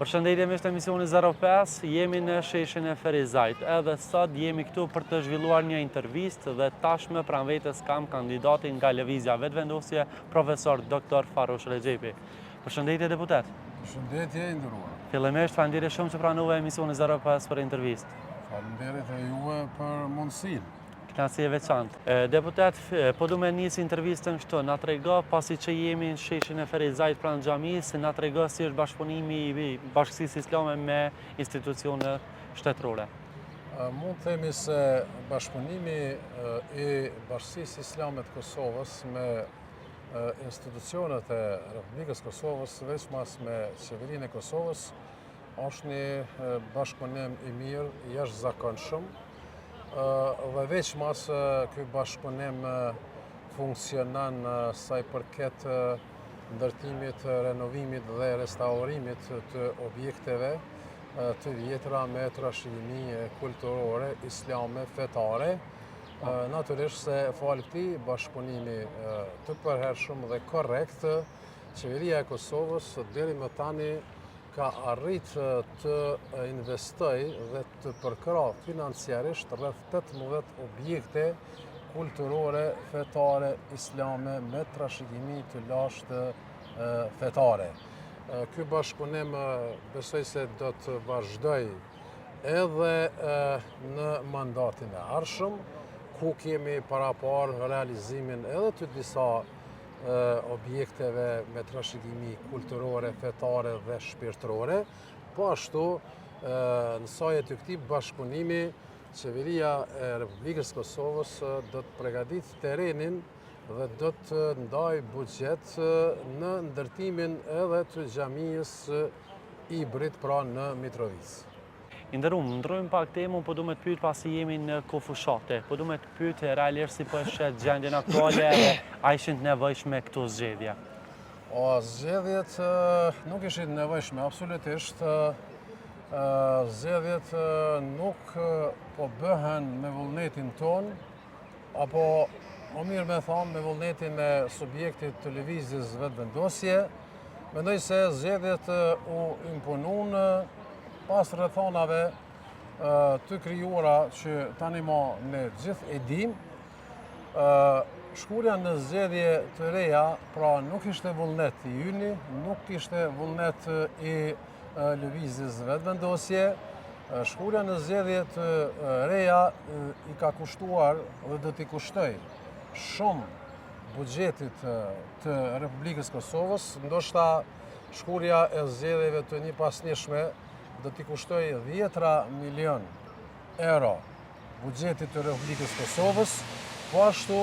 Përshëndetje miq të emisionit 05, jemi në sheshin e Ferizajt. Edhe sot jemi këtu për të zhvilluar një intervistë dhe tashmë pranë vetes kam kandidatin nga Lëvizja Vetëvendosje, profesor Dr. Farosh Rexhepi. Përshëndetje deputet. Përshëndetje i nderuar. Fillimisht faleminderit shumë që pranove emisionin 05 për intervistë. Faleminderit e juve për mundësinë. Kënaqësi e veçantë. Deputet, po du me nisë intervistën kështu, na trego pasi që jemi në sheshin e Ferizajt pranë xhamisë, na trego si është bashkëpunimi i Bashkisë Islame me institucione shtetërore. Mund të themi se bashkëpunimi i Bashkisë Islame të Kosovës me institucionet e Republikës Kosovës, veçmas me qeverinë e Kosovës, është një bashkëpunim i mirë, jashtëzakonshëm. Dhe veçmas ky bashkëpunim funksionon sa i përket ndërtimit, renovimit dhe restaurimit të objekteve të vjetra me trashëgimi kulturore, islame, fetare. Natyrisht se falë këtij bashkëpunimi të përhershëm dhe korrekt, qeveria e Kosovës deri më tani ka arrit të investoj dhe të përkra financiarisht rreth 18 objekte kulturore, fetare, islame me trashëgimi të lashtë fetare. Ky bashkëpunim besoj se do të vazhdoj edhe në mandatin e ardhshëm, ku kemi paraparë realizimin edhe të disa objekteve me trashëgimi kulturore, fetare dhe shpirtërore. Po ashtu, në sajët të këtij bashkëpunimi, qeveria e Republikës Kosovës do të përgatit terrenin dhe do të ndaj buxhet në ndërtimin edhe të xhamisë hibrid pra në Mitrovicë. Ndrojmë pak temën, po du me të pyet pasi jemi në kofushate. Po du me të pyet realisht si po është gjendjen aktuale e a ishin të nevojshme këto zgjedhje? Zgjedhjet nuk ishin nevojshme, absolutisht. Zgjedhjet nuk po bëhen me vullnetin ton, apo më mirë me thonë me vullnetin e subjektit të Lëvizjes Vetëvendosje. Mendoj se zgjedhjet u imponun pas rrethonave të krijuara që tani ne gjithë e dim. Shkurja në zgjedhje të reja, pra nuk ishte vullnet i yni, nuk ishte vullnet i Lëvizjes Vetëvendosje. Shkurja në zgjedhje të reja i ka kushtuar dhe do t'i kushtoj shumë buxhetit të Republikës Kosovës, ndoshta shkurja e zgjedhjeve të njëpasnjëshme do t'i kushtoj 10 milion euro buxhetit të Republikës Kosovës, po ashtu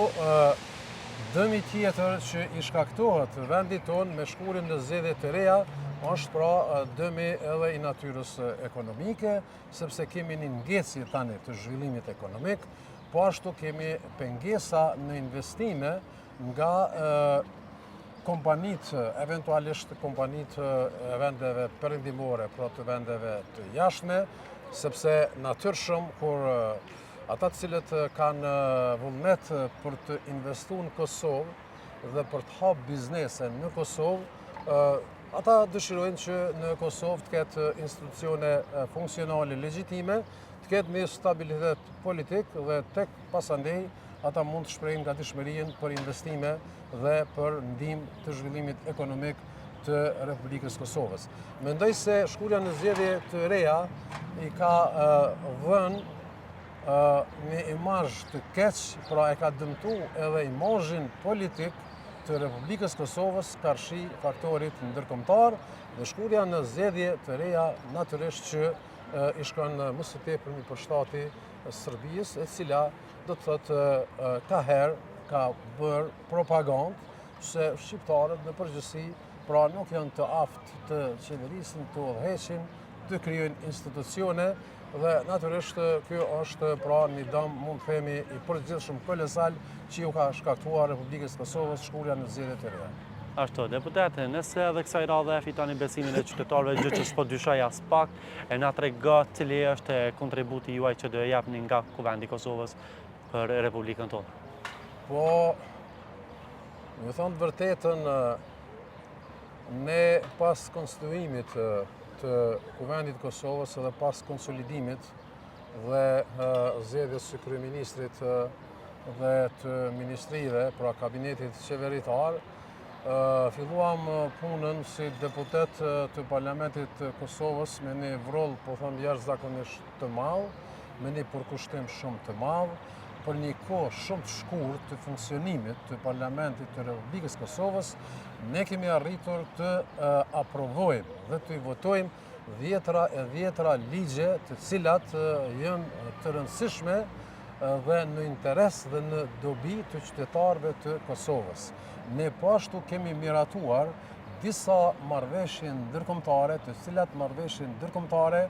dëmi tjetër që i shkaktohet vendit tonë me shkurjen në zgjedhje të reja është pra dëmi edhe i natyrës ekonomike, sepse kemi një ngecje tani të zhvillimit ekonomik, po ashtu kemi pengesa në investime nga kompanit, eventualisht kompanit e vendeve perëndimore, pra të vendeve të jashtme, sepse natyrshëm kur ata të cilët kanë vullnet për të investuar në Kosovë dhe për të hapë biznese në Kosovë, ata dëshirojnë që në Kosovë të ketë institucione funksionale legjitime, të ketë një stabilitet politik dhe tek pasandej ata mund të shprehin gatishmërinë për investime dhe për ndihmë të zhvillimit ekonomik të Republikës Kosovës. Mendoj se shkurja në zgjedhje të reja i ka vënë një imazh të keq, pra e ka dëmtuar edhe imazhin politik të Republikës Kosovës karshi faktorit ndërkombëtar, dhe shkurja në zgjedhje të reja natyrisht që i shkon më së tepër për shtati Serbisë, e cila do të thotë ka herë ka bërë propagandë se shqiptarët në përgjithësi pra nuk janë të aftë të qeverisin, të udhëheqin, të krijojnë institucione dhe natyrisht kjo është pra një dëm, mund të themi, i përgjithshëm kolosal që ju ka shkaktuar Republikës Kosovës shkurja në zgjedhjet e reja. Ashtu, deputete, nëse edhe kësaj radhe fitoni besimin e qytetarëve, gjë që s'po dyshoj as pak, e na trego cili është kontributi juaj që do japni nga Kuvendi i Kosovës për Republikën tonë. Po, me thonë të vërtetën, ne pas konstituimit të Kuvendit Kosovës edhe pas konsolidimit dhe zgjedhjes së kryeministrit dhe të ministrive, pra kabinetit qeveritar, filluam punën si deputet të Parlamentit të Kosovës me një vroll, po them, jashtëzakonisht të madh, me një përkushtim shumë të madh, për një kohë shumë të shkurtër të funksionimit të Parlamentit të Republikës Kosovës, ne kemi arritur të aprovojmë dhe të votojmë dhjetra ligje të cilat janë të rëndësishme dhe në interes dhe në dobi të qytetarëve të Kosovës. Ne po ashtu kemi miratuar disa marrëveshje ndërkombëtare, të cilat marrëveshje ndërkombëtare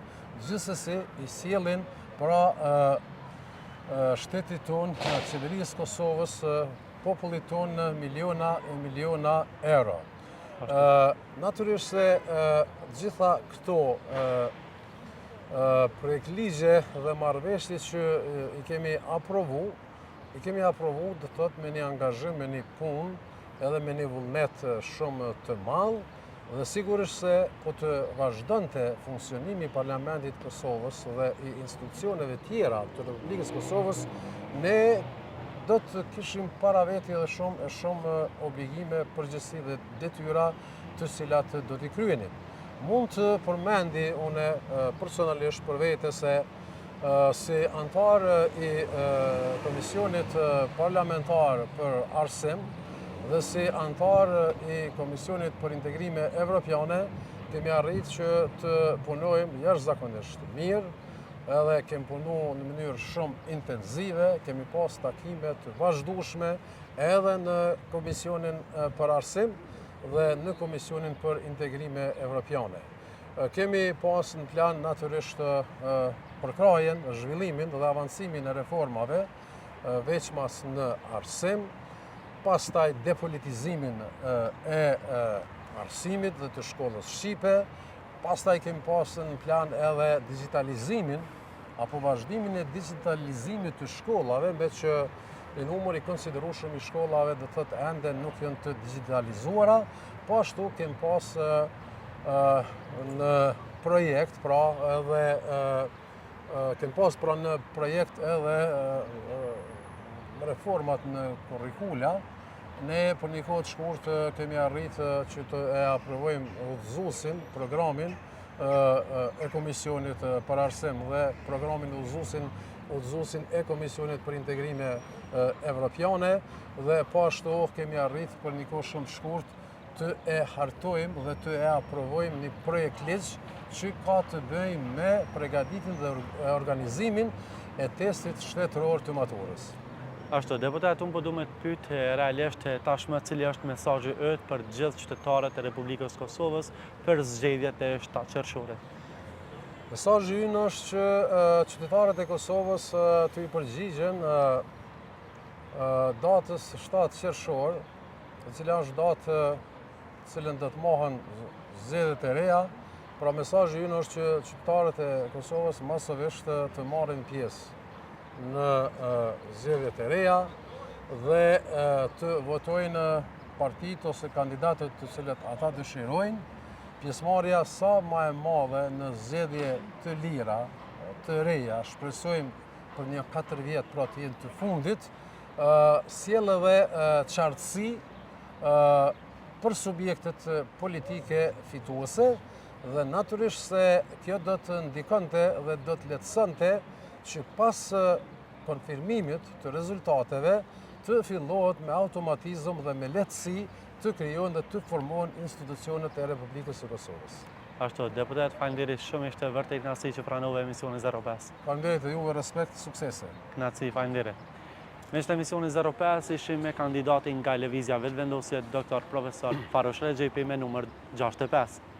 gjithsesi i sjellin pra shtetit tonë, qeverisë Kosovës, popullit tonë në miliona euro. Natyrisht se gjitha këto projekt ligje dhe marrëveshje që i kemi aprovu, dhe thot me një angazhim, me një punë, edhe me një vullnet shumë të madh, dhe sigurisht se po të vazhdonte funksionimi i Parlamentit të Kosovës dhe i institucioneve tjera të Republikës Kosovës, ne do të kishim para veti edhe shumë obligime, përgjegjësi dhe detyra të cilat do t'i kryenim. Mund të përmendi une personalisht për vete se si antar i Komisionit Parlamentar për Arsim dhe si antar i Komisionit për Integrime Evropiane, kemi arrit që të punojmë jashtëzakonisht mirë, edhe kemi punu në mënyrë shumë intenzive, kemi pas takime të vazhdueshme edhe në Komisionin për Arsim dhe në Komisionin për Integrime Evropiane. Kemi pas në plan natyrisht përkrajen, zhvillimin dhe avancimin e reformave, veçmas në Arsim, pastaj depolitizimin e arsimit dhe të shkollës shqipe, pastaj kemi pasur në plan edhe digitalizimin apo vazhdimin e digitalizimit të shkollave, me që një numër i konsiderueshëm i shkollave do thotë ende nuk janë të digitalizuara, po ashtu kemi pas në projekt, pra edhe kemi pas pra në projekt edhe reformat në kurrikula. Ne për një kohë të shkurtë kemi arritë që të aprovojmë udhëzuesin, programin e Komisionit për Arsim dhe programin udhëzuesin e Komisionit për Integrime Evropiane, dhe po ashtu kemi arritë për një kohë shumë të shkurtë të e hartojmë dhe të e aprovojmë një projekt ligj që ka të bëjë me përgatitjen dhe organizimin e testit shtetëror të maturës. Ashtu, deputet, unë po du me të pyet realisht tashmë cili është mesazhi yt për gjithë qytetarët e Republikës Kosovës për zgjedhjet e 7 qershorit. Mesazhi ynë është që qytetarët e Kosovës të i përgjigjen datës 7 qershor, e cila është datë cilën do të mohen zgjedhjet e reja. Pra mesazhi ynë është që qytetarët e Kosovës masovisht të marrin pjesë në zgjedhjet e reja dhe të votojnë partitë ose kandidatët të cilët ata dëshirojnë. Pjesëmarrja sa më e madhe në zgjedhje të lira, të reja, shpresojmë për një 4 vjet pra të jenë të fundit, sjell edhe qartësi për subjektet politike fituese, dhe natyrisht se kjo do të ndikonte dhe do të lehtësonte që pas konfirmimit të rezultateve të fillohet me automatizëm dhe me lehtësi të krijohen dhe të formohen institucionet e Republikës së Kosovës. Ashtu, deputet, faleminderit shumë, ishte vërtet kënaqësi që pranove emisionin 05. Faleminderit dhe juve, respekt, suksese. Kënaqësi, faleminderit. Me ishte emisionin 05 ishim me kandidatin nga Lëvizja Vetëvendosje, doktor profesor Farosh Rexhepi me numër 65.